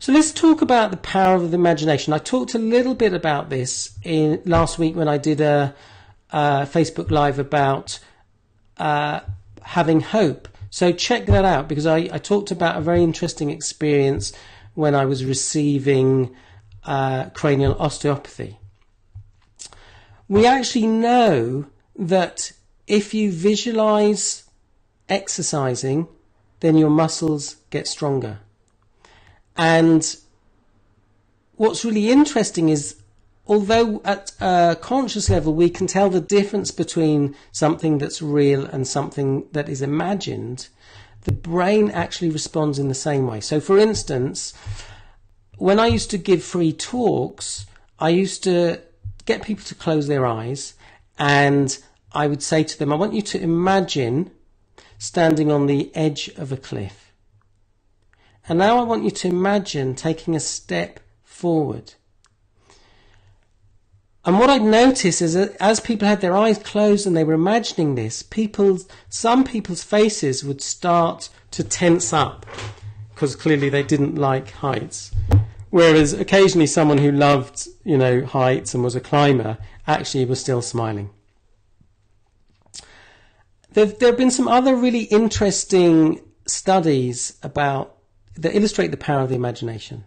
So let's talk about the power of the imagination. I talked a little bit about this last week when I did a Facebook Live about having hope. So check that out, because I talked about a very interesting experience when I was receiving cranial osteopathy. We actually know that if you visualize exercising, then your muscles get stronger. And what's really interesting is, although at a conscious level we can tell the difference between something that's real and something that is imagined, the brain actually responds in the same way. So for instance, when I used to give free talks, I used to get people to close their eyes, and I would say to them, I want you to imagine standing on the edge of a cliff. And now I want you to imagine taking a step forward. And what I'd noticed is that as people had their eyes closed and they were imagining this, some people's faces would start to tense up, because clearly they didn't like heights. Whereas occasionally someone who loved, heights and was a climber actually was still smiling. There have been some other really interesting studies that illustrate the power of the imagination.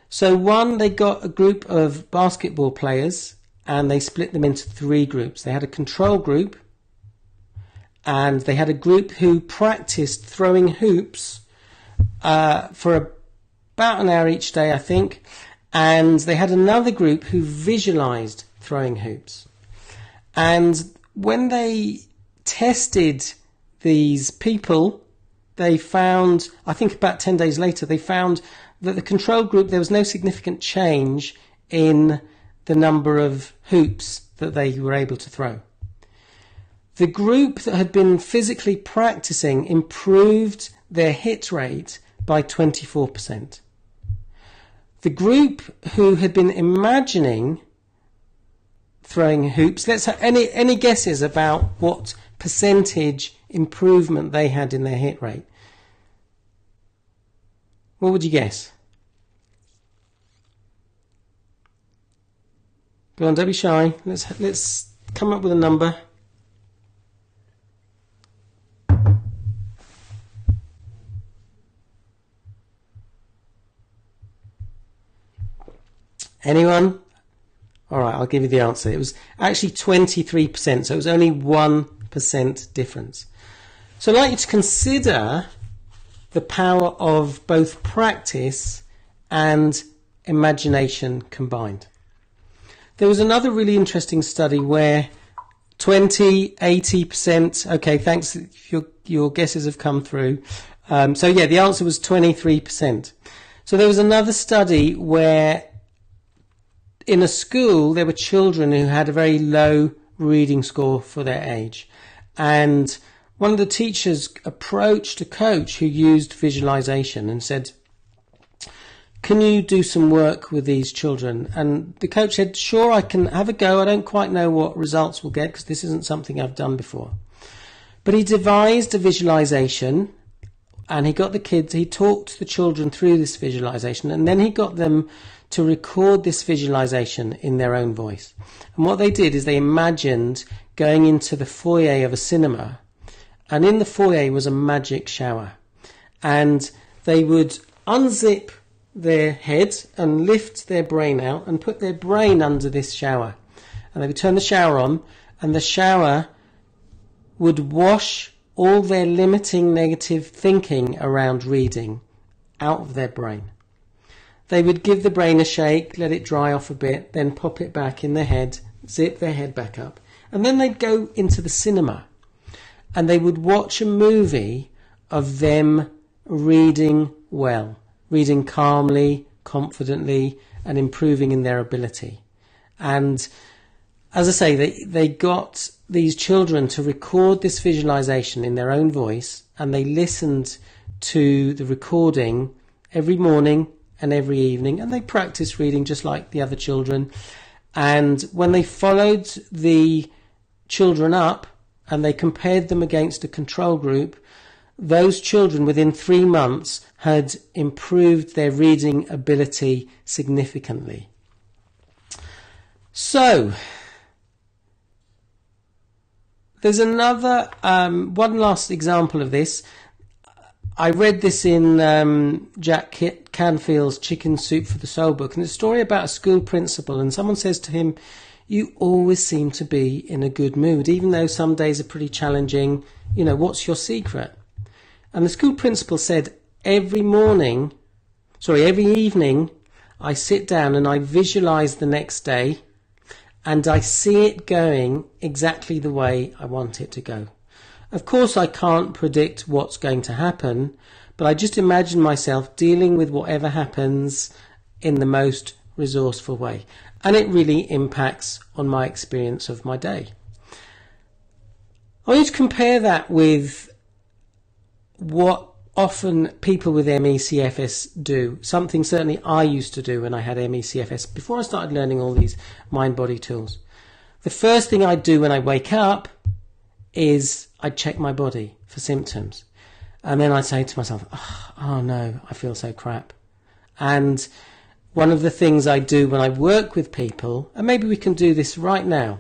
So one, they got a group of basketball players and they split them into 3 groups. They had a control group, and they had a group who practiced throwing hoops for about an hour each day, I think. And they had another group who visualized throwing hoops. And when they tested these people, they found, I think about 10 days later, they found that the control group, there was no significant change in the number of hoops that they were able to throw. The group that had been physically practicing improved their hit rate by 24%. The group who had been imagining throwing hoops, let's have any guesses about what percentage improvement they had in their hit rate? What would you guess? Go on, don't be shy. Let's come up with a number. Anyone? All right, I'll give you the answer. It was actually 23%, so it was only 1% difference. So I'd like you to consider the power of both practice and imagination combined. There was another really interesting study where 80%, okay, thanks, your guesses have come through. So yeah, the answer was 23%. So there was another study where in a school there were children who had a very low reading score for their age. And one of the teachers approached a coach who used visualization and said, can you do some work with these children? And the coach said, sure, I can have a go. I don't quite know what results we'll get because this isn't something I've done before. But he devised a visualization, and he got the kids, he talked the children through this visualization, and then he got them to record this visualization in their own voice. And what they did is they imagined going into the foyer of a cinema, and in the foyer was a magic shower. And they would unzip their head and lift their brain out and put their brain under this shower. And they would turn the shower on, and the shower would wash all their limiting negative thinking around reading out of their brain. They would give the brain a shake, let it dry off a bit, then pop it back in their head, zip their head back up. And then they'd go into the cinema and they would watch a movie of them reading well, reading calmly, confidently, and improving in their ability. And as I say, they got these children to record this visualization in their own voice, and they listened to the recording every morning and every evening, and they practiced reading just like the other children. And when they followed the children up and they compared them against a control group, those children within 3 months had improved their reading ability significantly. So, there's another, one last example of this. I read this in Jack Canfield's Chicken Soup for the Soul book, and it's a story about a school principal, and someone says to him, "You always seem to be in a good mood, even though some days are pretty challenging. What's your secret?" And the school principal said, every evening, I sit down and I visualize the next day, and I see it going exactly the way I want it to go. Of course, I can't predict what's going to happen, but I just imagine myself dealing with whatever happens in the most resourceful way. And it really impacts on my experience of my day. I want you to compare that with what often people with ME/CFS do. Something certainly I used to do when I had ME/CFS, before I started learning all these mind-body tools. The first thing I do when I wake up is I check my body for symptoms. And then I say to myself, oh no, I feel so crap. And one of the things I do when I work with people, and maybe we can do this right now,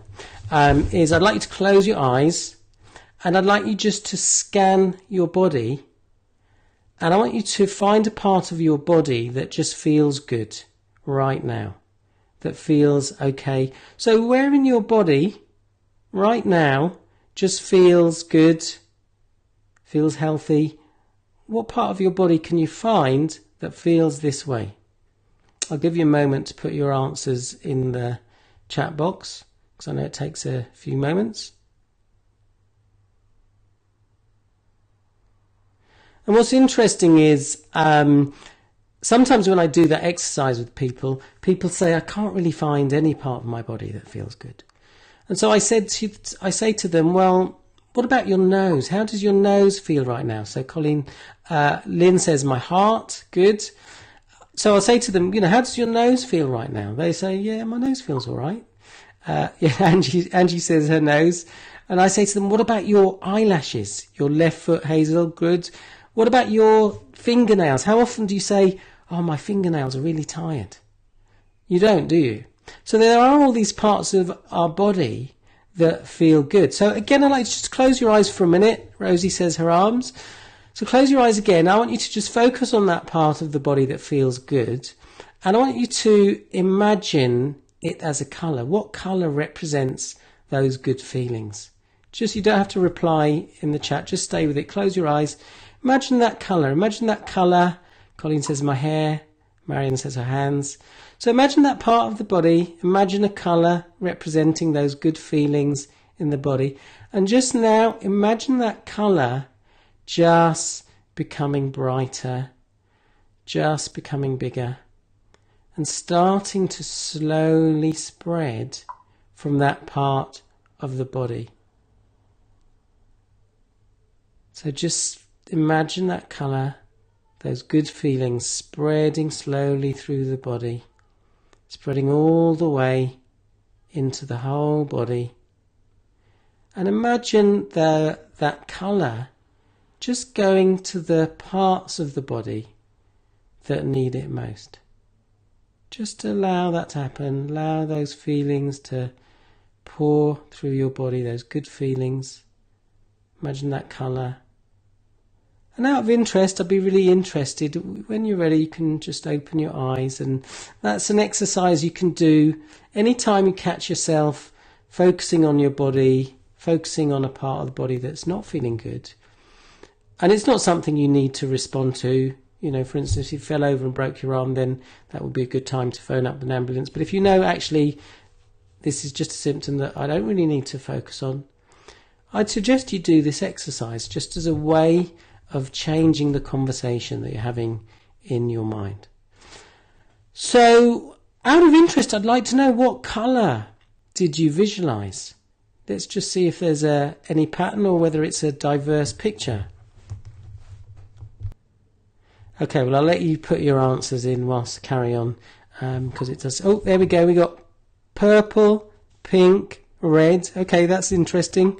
is I'd like you to close your eyes, and I'd like you just to scan your body, and I want you to find a part of your body that just feels good right now, that feels okay. So where in your body right now just feels good, feels healthy? What part of your body can you find that feels this way? I'll give you a moment to put your answers in the chat box, because I know it takes a few moments. And what's interesting is sometimes when I do that exercise with people, people say, I can't really find any part of my body that feels good. And so I say to them, well, what about your nose? How does your nose feel right now? So Lynn says, my heart, good. So I'll say to them, how does your nose feel right now? They say, yeah, my nose feels all right. Angie says her nose. And I say to them, what about your eyelashes? Your left foot, Hazel, good. What about your fingernails? How often do you say, oh, my fingernails are really tired? You don't, do you? So there are all these parts of our body that feel good. So again, I'd like you to just close your eyes for a minute. Rosie says her arms. So close your eyes again. I want you to just focus on that part of the body that feels good. And I want you to imagine it as a colour. What colour represents those good feelings? You don't have to reply in the chat. Just stay with it. Close your eyes. Imagine that colour. Imagine that colour. Colleen says my hair. Marion says her hands. So imagine that part of the body. Imagine a colour representing those good feelings in the body. And just now, imagine that colour just becoming brighter, just becoming bigger, and starting to slowly spread from that part of the body. So just imagine that colour, those good feelings spreading slowly through the body, spreading all the way into the whole body. And imagine that colour just going to the parts of the body that need it most. Just allow that to happen. Allow those feelings to pour through your body, those good feelings. Imagine that colour. And out of interest, I'd be really interested, when you're ready, you can just open your eyes, and that's an exercise you can do anytime you catch yourself focusing on your body, focusing on a part of the body that's not feeling good. And it's not something you need to respond to. For instance, if you fell over and broke your arm, then that would be a good time to phone up an ambulance. But if you know, actually, this is just a symptom that I don't really need to focus on, I'd suggest you do this exercise just as a way of changing the conversation that you're having in your mind. So, out of interest, I'd like to know, what colour did you visualise? Let's just see if there's any pattern or whether it's a diverse picture. Okay, well, I'll let you put your answers in whilst I carry on, because it does. Oh, there we go. We got purple, pink, red. Okay, that's interesting.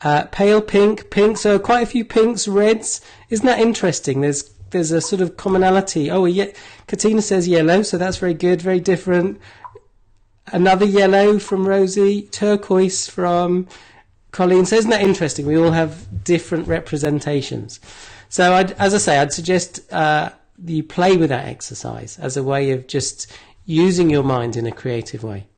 Pale pink, pink. So quite a few pinks, reds. Isn't that interesting? There's a sort of commonality. Oh, yeah. Katina says yellow, so that's very good, very different. Another yellow from Rosie, turquoise from Colleen. So isn't that interesting? We all have different representations. So as I say, I'd suggest you play with that exercise as a way of just using your mind in a creative way.